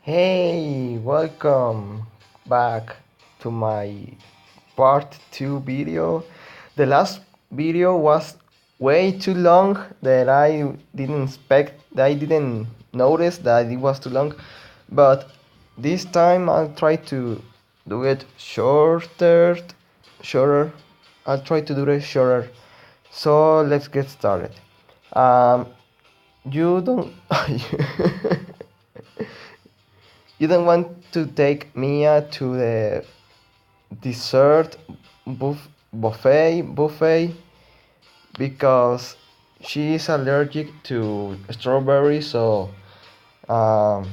Hey, welcome back to my part 2 video. The last video was way too long that I didn't expect, that I didn't notice that it was too long. But this time I'll try to do it shorter. I'll try to do it shorter. So let's get started. Um, you don't. You don't want to take Mia to the dessert buffet because she is allergic to strawberries, so um,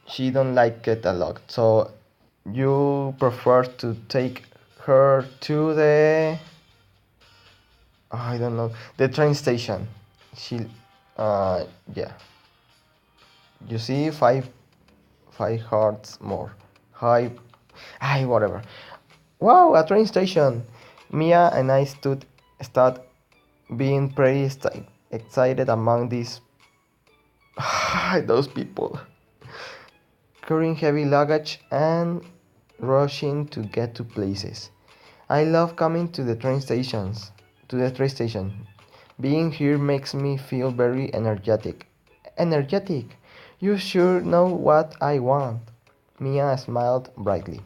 she don't like it a lot. So you prefer to take her to the I don't know, the train station. She yeah. You see, five hearts more. Hi, whatever. Wow, a train station. Mia and I start being pretty excited among these those people carrying heavy luggage and rushing to get to places. I love coming to the train station. Being here makes me feel very energetic. Energetic. You sure know what I want. Mia smiled brightly.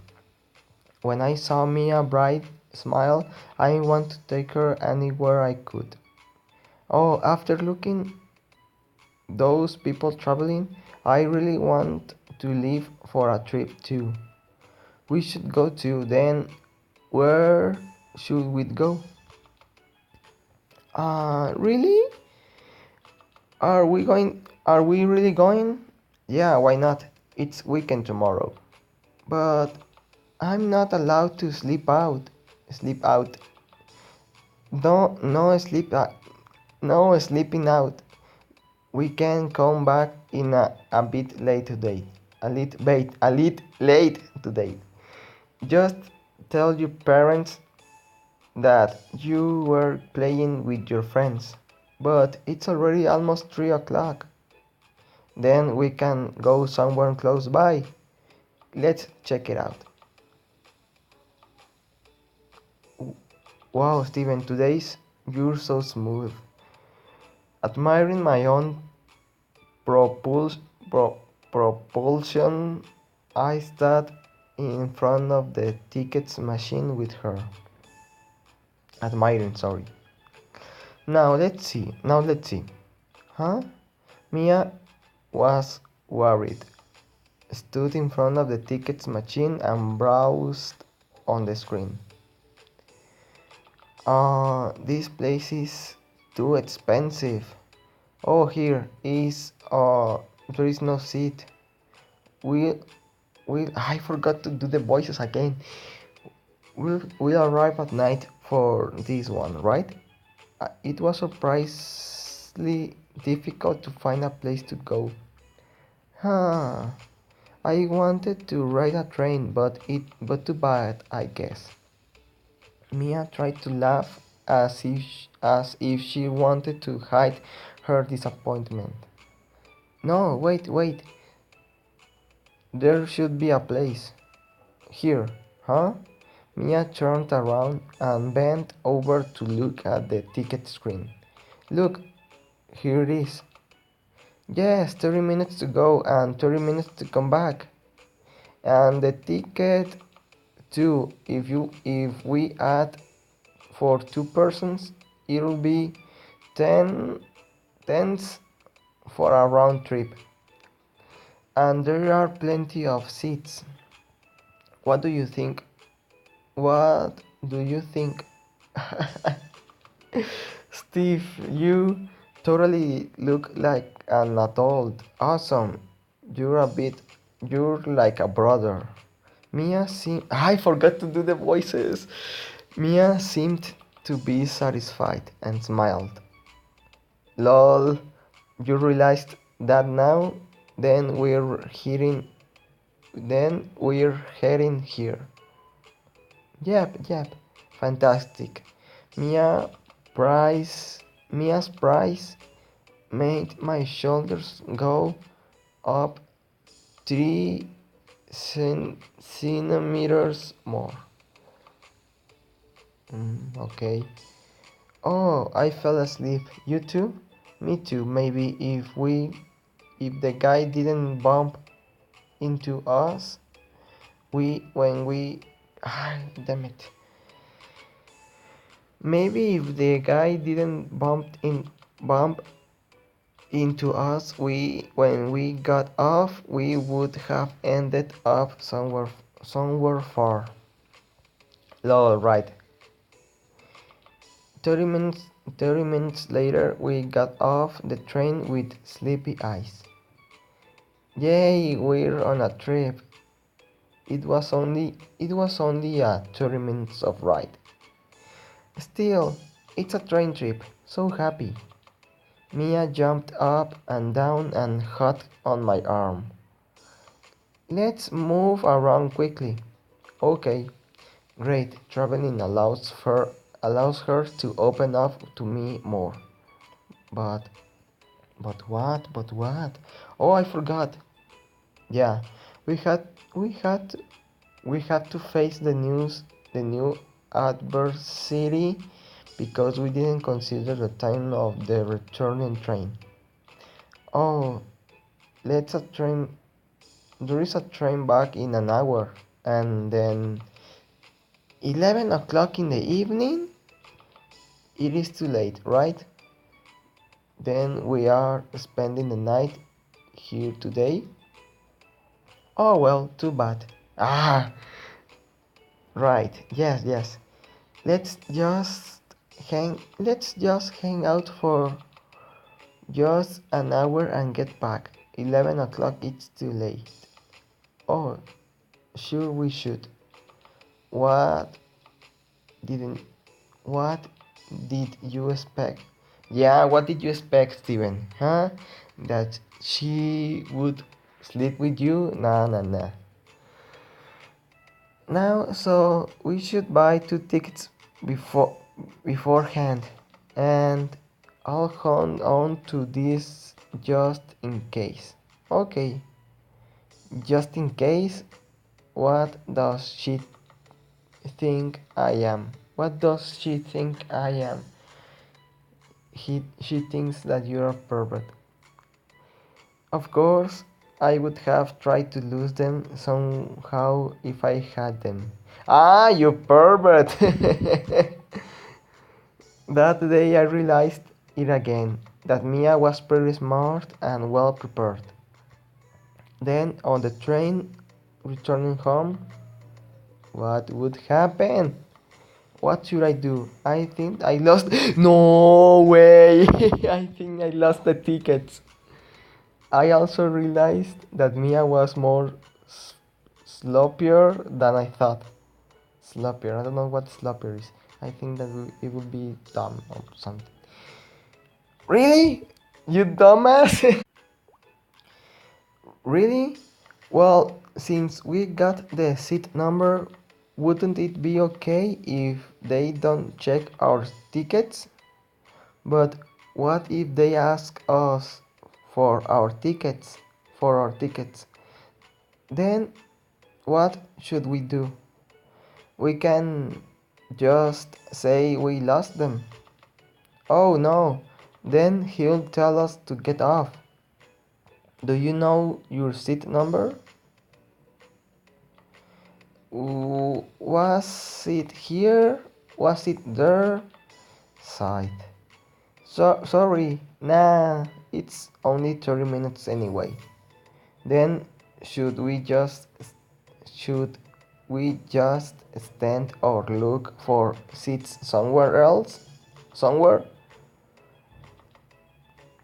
When I saw Mia bright smile, I want to take her anywhere I could. Oh, after looking those people traveling, I really want to leave for a trip too. We should go too. Then where should we go? Really? Are we really going? Yeah, why not? It's weekend tomorrow. But I'm not allowed to sleep out. Sleep out. No, no sleep. No sleeping out. We can come back in a bit late today. A little late today. Just tell your parents that you were playing with your friends. But it's already almost 3 o'clock. Then we can go somewhere close by. Let's check it out. Wow, Steven, today's you're so smooth. Admiring my own propuls- pro- propulsion, I sat in front of the tickets machine with her. Admiring, sorry. Now let's see. Huh? Mia was worried, stood in front of the tickets machine and browsed on the screen. This place is too expensive. Oh, there is no seat. We I forgot to do the voices again. We'll arrive at night for this one, right? It was surprisingly difficult to find a place to go. Huh. I wanted to ride a train, but too bad, I guess. Mia tried to laugh as if she wanted to hide her disappointment. No, wait. There should be a place. Here, huh? Mia turned around and bent over to look at the ticket screen. Look, here it is. Yes, 30 minutes to go and 30 minutes to come back. And the ticket too. If we add for two persons, it'll be 10 tens for a round trip. And there are plenty of seats. What do you think? What do you think? Steve, you totally look like an adult. Awesome. You're like a brother. I forgot to do the voices. Mia seemed to be satisfied and smiled. Lol, you realized that now? Then we're heading here. Yep. Fantastic. Mia Mia's price made my shoulders go up 3 centimeters more. Okay. Oh, I fell asleep. You too? Me too. Maybe if the guy didn't bump into us, when we, damn it. Maybe if the guy didn't bump into us, when we got off, we would have ended up somewhere far. Lol, right. 30 minutes 30 minutes later, we got off the train with sleepy eyes. Yay, we're on a trip. It was only a 30 minutes of ride. Still, it's a train trip. So happy. Mia jumped up and down and hugged on my arm. Let's move around quickly. Okay, great. Traveling allows her to open up to me more. But but what? But what? Oh, I forgot. Yeah, we had we had we had to face the new adversity because we didn't consider the time of the returning train. Oh, let's a train. There is a train back in an hour, and then 11 o'clock in the evening. It is too late, right? Then we are spending the night here today. Oh well, too bad. Right. Yes, yes. Let's just hang out for just an hour and get back. 11 o'clock, it's too late. Oh, sure we should. What didn't what did you expect? Yeah, what did you expect, Steven? Huh? That she would sleep with you? Nah, nah, nah. Now, so we should buy two tickets before beforehand, and I'll hold on to this just in case. Okay, just in case. What does she think I am? What does she think I am? She thinks that you're a pervert. Of course, I would have tried to lose them somehow if I had them. Ah, you pervert! That day I realized it again, that Mia was pretty smart and well prepared. Then on the train returning home, what would happen? What should I do? I think I lost. No way! I think I lost the tickets. I also realized that Mia was more sloppier than I thought. Sloppier. I don't know what sloppier is. I think that it would be dumb or something. Really? You dumbass? Really? Well, since we got the seat number, wouldn't it be okay if they don't check our tickets? But what if they ask us for our tickets? For our tickets. Then what should we do? We can just say we lost them. Oh no, then he'll tell us to get off. Do you know your seat number? Was it here? Was it there? Sighed. Sorry, nah, it's only 30 minutes anyway. Then should we just should we just stand or look for seats somewhere else? Somewhere?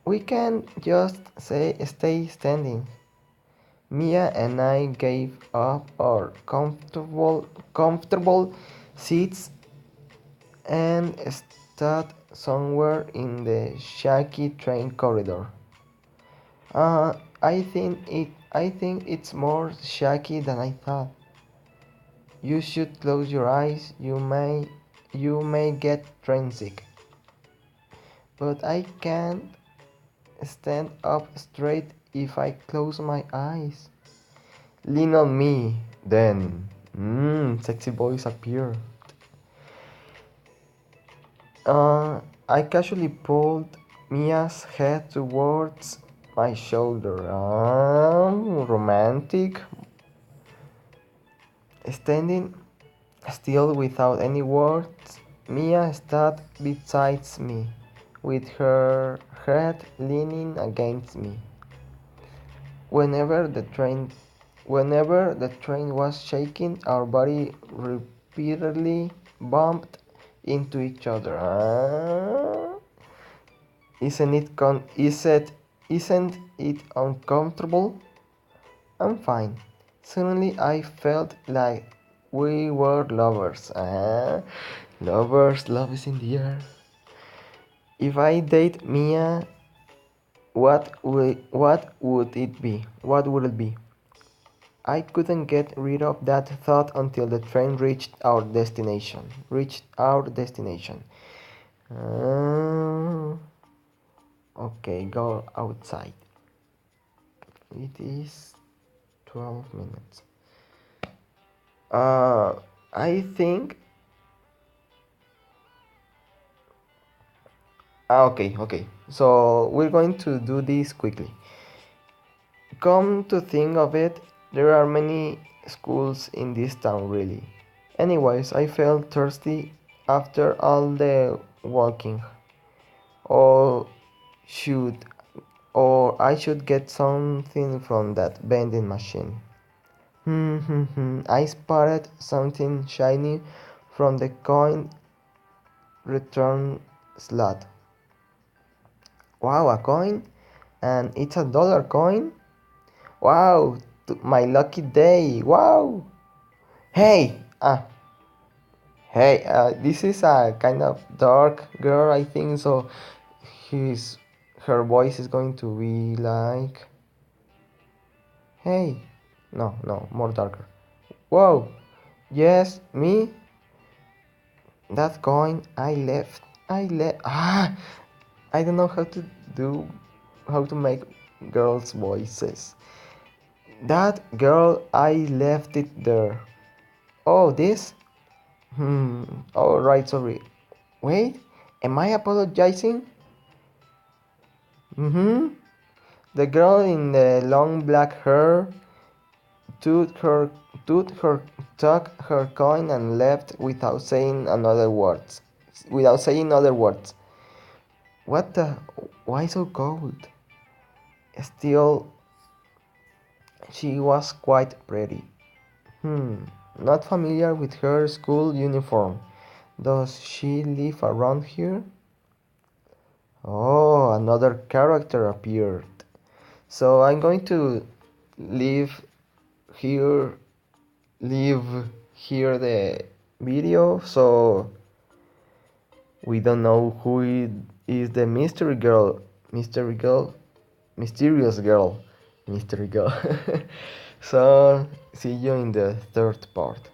We can just say stay standing. Mia and I gave up our comfortable seats and stood somewhere in the shaky train corridor. I think it's more shaky than I thought. You should close your eyes. You may get train sick. But I can't stand up straight if I close my eyes. Lean on me, then. Sexy voice appeared. I casually pulled Mia's head towards my shoulder. Romantic. Standing still without any words, Mia stood beside me, with her head leaning against me. Whenever the train Whenever the train was shaking, our body repeatedly bumped into each other. Isn't it uncomfortable? I'm fine. Suddenly I felt like we were lovers. Lovers, love is in the air. If I date Mia, what would it be? What would it be? I couldn't get rid of that thought until the train reached our destination. Uh, okay, go outside. It is 12 minutes. I think. Okay. So we're going to do this quickly. Come to think of it, there are many schools in this town, really. Anyways, I felt thirsty after all the walking. Or should or I should get something from that vending machine. I spotted something shiny from the coin return slot. Wow, a coin? And it's $1 coin? Wow, my lucky day. Wow. Hey, this is a kind of dark girl, I think. So, his her voice is going to be like, "Hey, no, more darker. Whoa, yes, me. That coin I left. I don't know how to make girls' voices. That girl, I left it there. Oh, this? Oh, right, sorry. Wait, am I apologizing? Mm-hmm. The girl in the long black hair took her, took her coin and left without saying another words. Without saying other words. What the? Why so cold? Still, she was quite pretty. Not familiar with her school uniform. Does she live around here? Oh, another character appeared. So I'm going to leave here leave here the video so we don't know who is the mysterious girl. So see you in the third part.